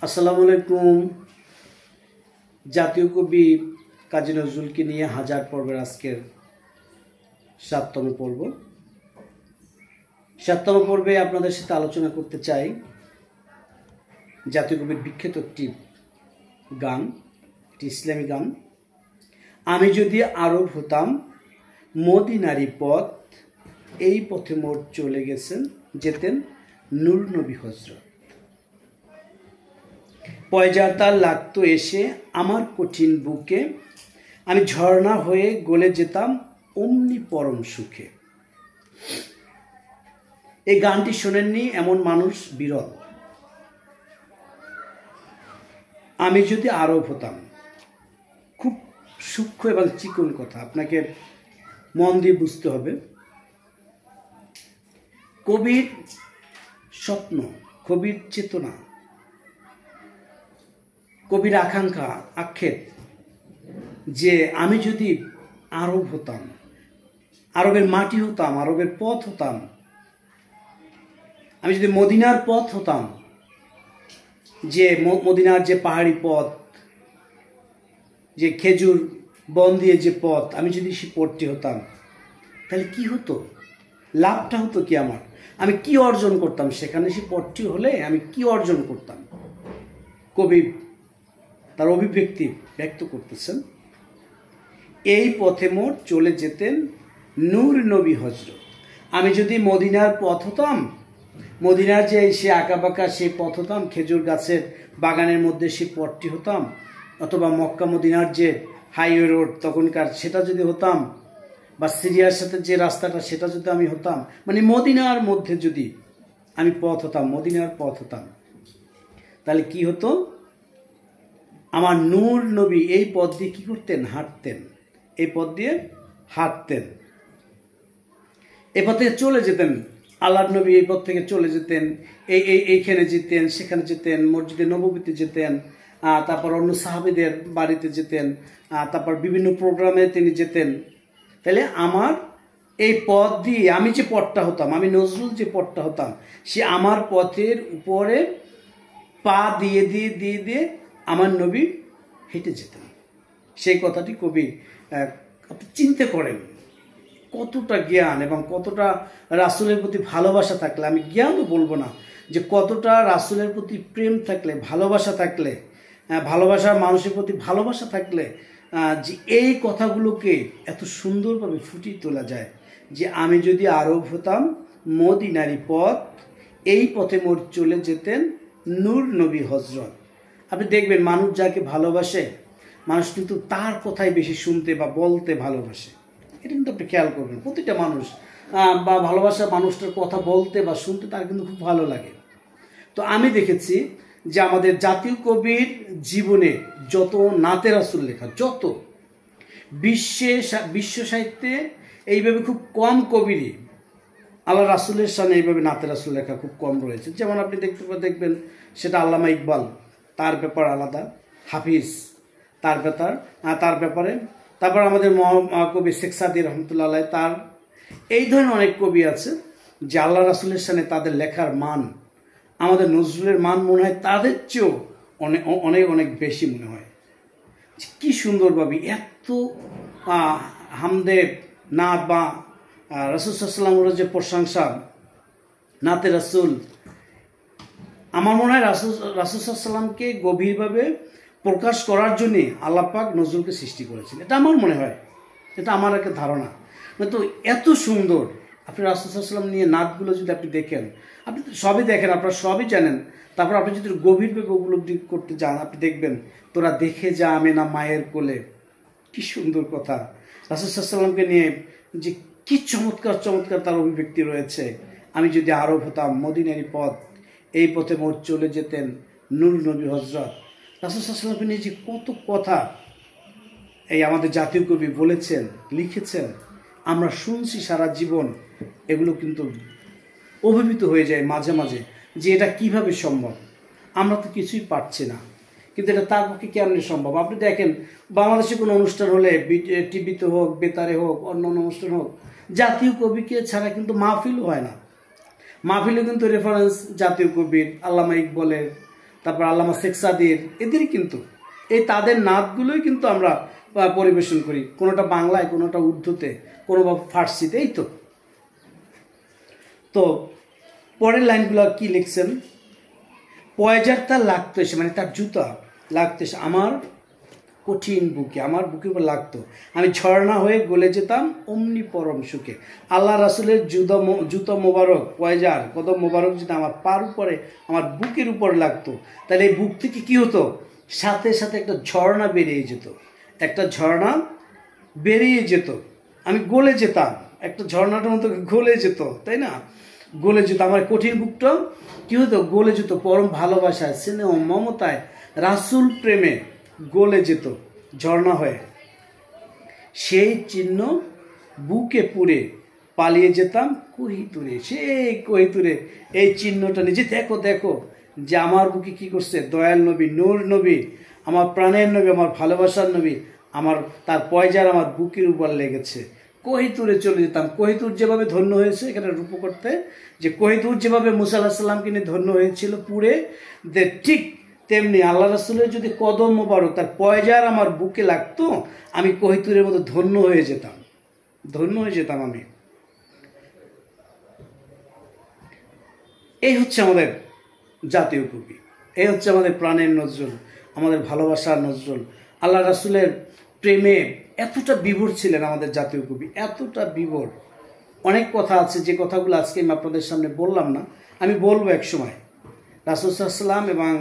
আসসালামু আলাইকুম। জাতীয় কবি কাজী নজরুলকে নিয়ে হাজার পর্বের আজকের ৭তম পর্ব। ৭তম পর্বে আপনাদের সাথে আলোচনা করতে চাই জাতীয় কবির বিখ্যাত একটি গান, একটি ইসলামী গান। আমি যদি আরব হতাম মদিনারি পথ, এই পথে মোর চলে যেতেন নূর নবী হজরত। পয়জার তার লাগতো এসে আমার কঠিন বুকে, আমি ঝর্ণা হয়ে গলে যেতাম অমনি পরম সুখে। এই গানটি শোনেননি এমন মানুষ বিরল। আমি যদি আরব হতাম, খুব সূক্ষ্ম এবং চিকন কথা, আপনাকে মন দিয়ে বুঝতে হবে। কবির স্বপ্ন, কবির চেতনা, কবির আকাঙ্ক্ষা, আক্ষেপ যে আমি যদি আরব হতাম, আরবের মাটি হতাম, আরবের পথ হতাম, আমি যদি মদিনার পথ হতাম, যে মদিনার যে পাহাড়ি পথ, যে খেজুর বন দিয়ে যে পথ, আমি যদি সে পথটি হতাম, তাহলে কি হতো? লাভটা হতো কি আমার? আমি কি অর্জন করতাম সেখানে? সে পথটি হলে আমি কি অর্জন করতাম? কবি তার অভিব্যক্তি ব্যক্ত করতেছেন। এই পথে মোর চলে যেতেন নূর নবী হজরত। আমি যদি মদিনার পথ হতাম, মদিনার যে সে আঁকাবাঁকা সে পথ হতাম, খেজুর গাছের বাগানের মধ্যে সে পথটি হতাম, অথবা মক্কা মদিনার যে হাইওয়ে রোড তখনকার সেটা যদি হতাম, বা সিরিয়ার সাথে যে রাস্তাটা সেটা যদি আমি হতাম, মানে মদিনার মধ্যে যদি আমি পথ হতাম, মদিনার পথ হতাম, তাহলে কি হতো? আমার নূর নবী এই পথ দিয়ে কি করতেন? হাঁটতেন। এই পথ দিয়ে হাঁটতেন, এই পথ থেকে চলে যেতেন। আল্লাহর নবী এই পথ থেকে চলে যেতেন, এইখানে যেতেন, সেখানে যেতেন, মসজিদে নববীতে যেতেন, তারপর অন্য সাহাবীদের বাড়িতে যেতেন, তারপর বিভিন্ন প্রোগ্রামে তিনি যেতেন। তাহলে আমার এই পথ দিয়ে আমি যে পথটা হতাম, আমি নজরুল যে পথটা হতাম, সে আমার পথের উপরে পা দিয়ে দিয়ে দিয়ে দিয়ে আমার নবী হেঁটে যেতেন। সেই কথাটি কবি আপনি চিন্তা করেন কতটা জ্ঞান এবং কতটা রাসূলের প্রতি ভালোবাসা থাকলে, আমি জ্ঞানও বলবো না, যে কতটা রাসূলের প্রতি প্রেম থাকলে, ভালোবাসা থাকলে, ভালোবাসার মানুষের প্রতি ভালোবাসা থাকলে যে এই কথাগুলোকে এত সুন্দরভাবে ফুটিয়ে তোলা যায়। যে আমি যদি আরব হতাম মদিনারি পথ, এই পথে মোর চলে যেতেন নূর নবী হজরত। আপনি দেখবেন মানুষ যাকে ভালোবাসে, মানুষ কিন্তু তার কথাই বেশি শুনতে বা বলতে ভালোবাসে। এটা কিন্তু আপনি খেয়াল করবেন, প্রতিটা মানুষ বা ভালোবাসা মানুষটার কথা বলতে বা শুনতে তার কিন্তু খুব ভালো লাগে। তো আমি দেখেছি যে আমাদের জাতীয় কবির জীবনে যত নাতে রাসূল লেখা, যত বিশ্ব সাহিত্যে এইভাবে খুব কম কবিরই আল্লাহ রাসূলের সামনে এইভাবে নাতে রাসূল লেখা খুব কম রয়েছে। যেমন আপনি দেখবেন সেটা আল্লামা ইকবাল, তার ব্যাপার আলাদা, হাফিজ তার ব্যাপারে, তারপর আমাদের কবি শেখ সাদী রহমতুল্লাহ আলাইহি, তার এই ধরনের অনেক কবি আছে যে আল্লাহ রাসূলের সামনে তাদের লেখার মান, আমাদের নজরুলের মান মনে হয় তাদের চেয়েও অনেক অনেক অনেক বেশি মনে হয়। কি সুন্দরভাবে এত হামদে নাত বা রাসূল সাল্লাল্লাহু আলাইহি ওয়াসাল্লামের যে প্রশংসা, নাতে রাসূল, আমার মনে হয় রাসূল সাল্লাল্লাহু আলাইহি ওয়াসাল্লামকে গভীরভাবে প্রকাশ করার জন্যে আল্লাহ পাক নজরুলকে সৃষ্টি করেছেন। এটা আমার মনে হয়, এটা আমার একটা ধারণা। তো এত সুন্দর আপনি রাসূল সাল্লাল্লাহু আলাইহি ওয়াসাল্লাম নিয়ে নাতগুলো যদি আপনি দেখেন, আপনি সবই দেখেন, আপনারা সবই জানেন, তারপর আপনি যদি গভীরভাবে উপলব্ধি করতে যান, আপনি দেখবেন তোরা দেখে যা আমেনা মায়ের কোলে। কি সুন্দর কথা! রাসূল সাল্লাল্লাহু আলাইহি ওয়াসাল্লামকে নিয়ে যে কি চমৎকার চমৎকার তার অভিব্যক্তি রয়েছে। আমি যদি আরব হতাম মদিনারি পথ, এই পথে মোর চলে যেতেন নূর নবী হজরত। রাসূল সাল্লাল্লাহু আলাইহি ওয়াসাল্লামকে নিয়ে যে কত কথা এই আমাদের জাতীয় কবি বলেছেন, লিখেছেন, আমরা শুনছি সারা জীবন। এগুলো কিন্তু অভিভূত হয়ে যায় মাঝে মাঝে যে এটা কিভাবে সম্ভব। আমরা তো কিছুই পারছি না, কিন্তু এটা তার পক্ষে কেমনি সম্ভব? আপনি দেখেন বাংলাদেশে কোনো অনুষ্ঠান হলে, টিভিতে হোক, বেতারে হোক, অন্য অনুষ্ঠান হোক, জাতীয় কবিকে ছাড়া কিন্তু মাহফিল হয় না। মাহফিলে কিন্তু রেফারেন্স জাতীয় কবির, আল্লামা ইকবালের, তারপর আল্লামা শেখ সাদির, এদেরই কিন্তু এই তাদের নাতগুলোই কিন্তু আমরা পরিবেশন করি, কোনোটা বাংলায়, কোনোটা উর্দুতে, কোনো বা ফার্সিতে। এই তো পরের লাইনগুলো কি লিখছেন, পয়জার তার লাগতো এসে, মানে তার জুতা লাগতো এসে আমার কঠিন বুকে, আমার বুকের উপর লাগতো, আমি ঝর্ণা হয়ে গলে যেতাম অমনি পরম সুখে। আল্লাহ রাসুলের জুতো মোবারক, পয়জার কদম মোবারক যদি আমার পার উপরে, আমার বুকের উপর লাগতো, তাহলে এই বুক থেকে কি হতো, সাথে সাথে একটা ঝর্ণা বেরিয়ে যেত, একটা ঝর্ণা বেরিয়ে যেত, আমি গলে যেতাম, একটা ঝর্ণাটার মতো গলে যেত, তাই না, গলে যেত, আমার কঠিন বুকটা কি হতো, গলে যেত পরম ভালোবাসায়, স্নেহ, মমতায়, রাসুল প্রেমে গলে যেত ঝর্ণা হয়ে। সেই চিহ্ন বুকে পুরে পালিয়ে যেতাম কোহিতুরে, সেই কোহিতুরে এই চিহ্নটা নিজে দেখো দেখো যে আমার বুকে কি করছে, দয়াল নবী, নূর নবী, আমার প্রাণের নবী, আমার ভালোবাসার নবী, আমার তার পয়জার আমার বুকের উপর লেগেছে। কোহিতুরে চলে যেতাম। কোহিতুর যেভাবে ধন্য হয়েছে এখানে রূপ করতে, যে কোহিতুর যেভাবে মুসা আলাইহিস সালামকে নিয়ে ধন্য হয়েছিল পুরে, ঠিক তেমনি আল্লাহ রাসূলের যদি কদম মোবারক, তার পয়জার আমার বুকে লাগতো, আমি কোহিতুরের মতো ধন্য হয়ে যেতাম, ধন্য হয়ে যেতাম আমি। এই হচ্ছে আমাদের জাতীয় কবি, এই হচ্ছে আমাদের প্রাণের নজরুল, আমাদের ভালোবাসার নজরুল। আল্লাহ রাসূলের প্রেমে এতটা বিভোর ছিলেন আমাদের জাতীয় কবি, এতটা বিভোর। অনেক কথা আছে যে কথাগুলো আজকে আমি আপনাদের সামনে বললাম না, আমি বলবো এক সময়। রাসূল সাল্লাল্লাহু আলাইহি ওয়াসাল্লাম এবং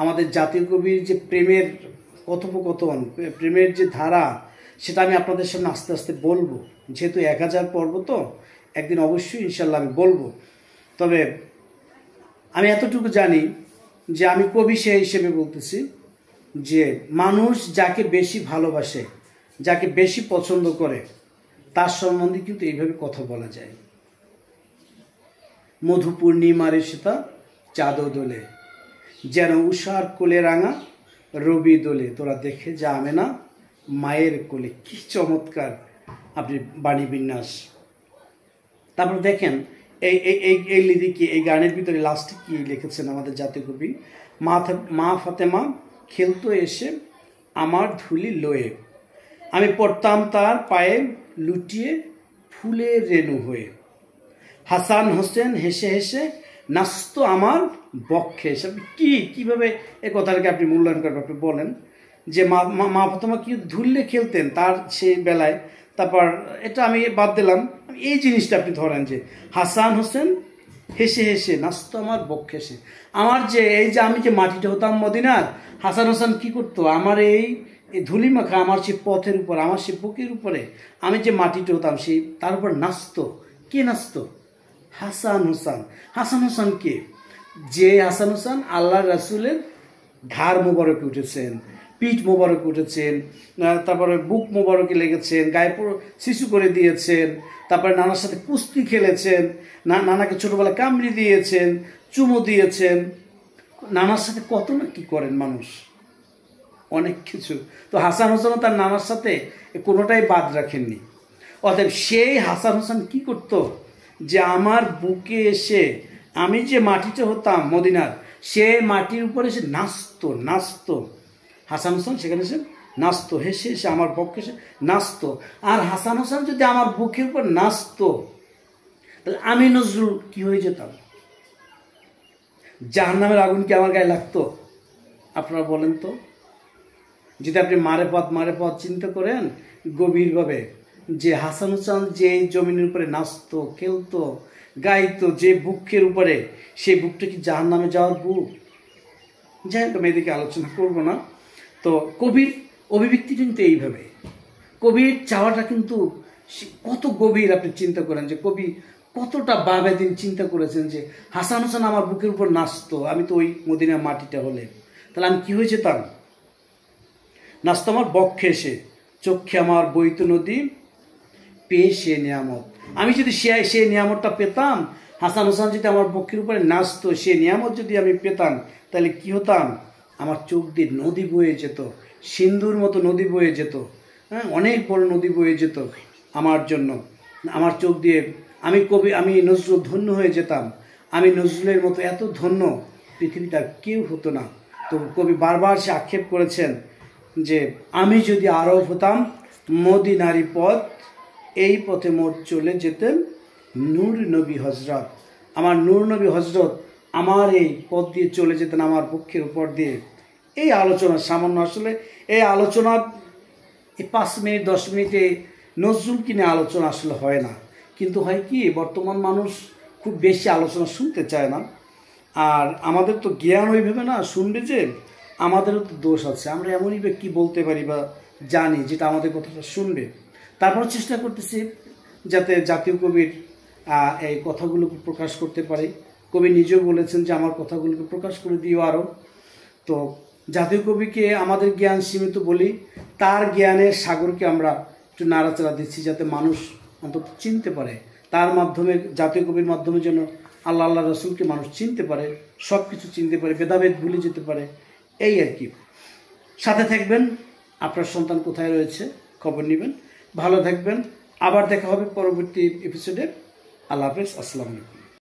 আমাদের জাতীয় কবির যে প্রেমের কথোপকথন, প্রেমের যে ধারা, সেটা আমি আপনাদের সামনে আস্তে আস্তে বলবো। যেহেতু 1000 পর্ব, তো একদিন অবশ্যই ইনশাল্লাহ আমি বলবো। তবে আমি এতটুকু জানি যে আমি কবি সে হিসেবে বলতেছি যে মানুষ যাকে বেশি ভালোবাসে, যাকে বেশি পছন্দ করে, তার সম্বন্ধে কিন্তু এইভাবে কথা বলা যায়। মধু পূর্ণিমার সেতা চাঁদো দোলে, যেন উষার কোলে রাঙা রবি দোলে, তোরা দেখে যা আমেনা মায়ের কোলে। কি চমৎকার আপনি বাণী বিন্যাস। তারপর দেখেন এই এই এই লিরিকে, এই গানের ভিতরে লাস্টে কি লিখেছেন আমাদের জাতীয় কবি, মা ফাতেমা খেলতো এসে আমার ধুলি লয়ে, আমি পড়তাম তার পায়ে লুটিয়ে ফুলের রেণু হয়ে, হাসান হোসেন হেসে হেসে নাচতো আমার বক্ষে এসে। কিভাবে এই কথাটাকে আপনি মূল্যায়ন করবেন, আপনি বলেন যে মা ফাতেমা কি ধুললে খেলতেন তার সেই বেলায়। তারপর এটা আমি বাদ দিলাম, এই জিনিসটা আপনি ধরেন যে হাসান হোসেন হেসে হেসে নাচতো আমার বক্ষে এসে, আমার যে এই যে আমি যে মাটিটা হতাম মদিনার, হাসান হোসেন কি করতো, আমার এই ধুলি মাখা আমার সেই পথের উপর, আমার সেই বুকের উপরে আমি যে মাটিটা হতাম, সেই তার উপর নাচতো। কে নাচতো? হাসান হোসেন। হাসান হোসেন কে? যে হাসান হোসেন আল্লাহ রাসূলের ঘাড় মোবারকে উঠেছেন, পিঠ মোবারকে উঠেছেন, তারপরে বুক মোবারকে লেগেছেন, গায়ে পুরো শিশু করে দিয়েছেন, তারপরে নানার সাথে কুস্তি খেলেছেন, নানাকে ছোটবেলায় কামড়ি দিয়েছেন, চুমো দিয়েছেন, নানার সাথে কত না কি করেন মানুষ, অনেক কিছু। তো হাসান হোসেনও তার নানার সাথে কোনোটাই বাদ রাখেননি। অতএব সেই হাসান হোসেন কি করত, যে আমার বুকে এসে আমি যে মাটিতে হতাম মদিনার, সে মাটির উপরে এসে নাচতো। হাসান হোসেন সেখানে এসে নাচতো, হেসে হেসে আমার পক্ষে এসে নাচতো। আর হাসান হোসেন যদি আমার বুকের উপর নাচতো, তাহলে আমি নজরুল কি হয়ে যেতাম? জাহান্নামের আগুন কি আমার গায়ে লাগতো? আপনারা বলেন তো। যদি আপনি মারে পথ চিন্তা করেন গভীরভাবে, যে হাসান হোসেন যে জমিনের উপরে নাচতো, খেলতো, গাইতো, যে বুকের উপরে, সেই বুকটা কি জাহান্নামে যাওয়ার বুক? যাই হোক, আমি এদিকে আলোচনা করবো না। তো কবির অভিব্যক্তি কিন্তু এইভাবে, কবির চাওয়াটা কিন্তু কত গভীর। আপনি চিন্তা করেন যে কবি কতটা বাবেদিন চিন্তা করেছেন যে হাসান হোসেন আমার বুকের উপর নাচতো, আমি তো ওই মদিনার মাটিটা হলে, তাহলে আমি কি হয়ে যেতাম? নাচতো আমার বক্ষে এসে, চক্ষে আমার বইত নদী, পেয়ে সে নিয়ামত। আমি যদি সে নিয়ামতটা পেতাম, হাসান হোসেন যদি আমার বক্ষের উপরে নাচতো, সে নিয়ামত যদি আমি পেতাম, তাহলে কি হতাম? আমার চোখ দিয়ে নদী বয়ে যেত, সিন্ধুর মতো নদী বয়ে যেত, হ্যাঁ, অনেক বড় নদী বয়ে যেত আমার জন্য। আমার চোখ দিয়ে আমি নজরুল ধন্য হয়ে যেতাম। আমি নজরুলের মতো এত ধন্য পৃথিবীতে আর কেউ হতো না। তো কবি বারবার সে আক্ষেপ করেছেন যে আমি যদি আরব হতাম মদিনারি পথ, এই পথে মোট চলে যেতেন নূর নবী হজরত। আমার নূর নবী হজরত আমার এই পথ দিয়ে চলে যেতেন আমার পক্ষের উপর দিয়ে। এই আলোচনা সামান্য, আসলে এই আলোচনার এই 5 মিনিট 10 মিনিটে নজরুল কিনে আলোচনা আসলে হয় না, কিন্তু হয় কি বর্তমান মানুষ খুব বেশি আলোচনা শুনতে চায় না। আর আমাদের তো জ্ঞান ওইভাবে না, শুনবে যে আমাদেরও তো দোষ আছে, আমরা এমনই কি বলতে পারি বা জানি যেটা আমাদের কথাটা শুনবে। তারপর চেষ্টা করতেছি যাতে জাতীয় কবির এই কথাগুলোকে প্রকাশ করতে পারি। কবি নিজেও বলেছেন যে আমার কথাগুলোকে প্রকাশ করে দিও আরও। তো জাতীয় কবিকে আমাদের জ্ঞান সীমিত বলি, তার জ্ঞানের সাগরকে আমরা একটু নাড়াচাড়া দিচ্ছি যাতে মানুষ অন্তত চিনতে পারে, তার মাধ্যমে জাতীয় কবির মাধ্যমে যেন আল্লাহ আল্লাহ রসুলকে মানুষ চিনতে পারে, সব কিছু চিনতে পারে, ভেদাভেদ ভুলে যেতে পারে, এই আর কি। সাথে থাকবেন, আপনার সন্তান কোথায় রয়েছে খবর নেবেন, ভালো থাকবেন। আবার দেখা হবে পরবর্তী এপিসোডে। আল্লাহ হাফেজ, আসসালামু আলাইকুম।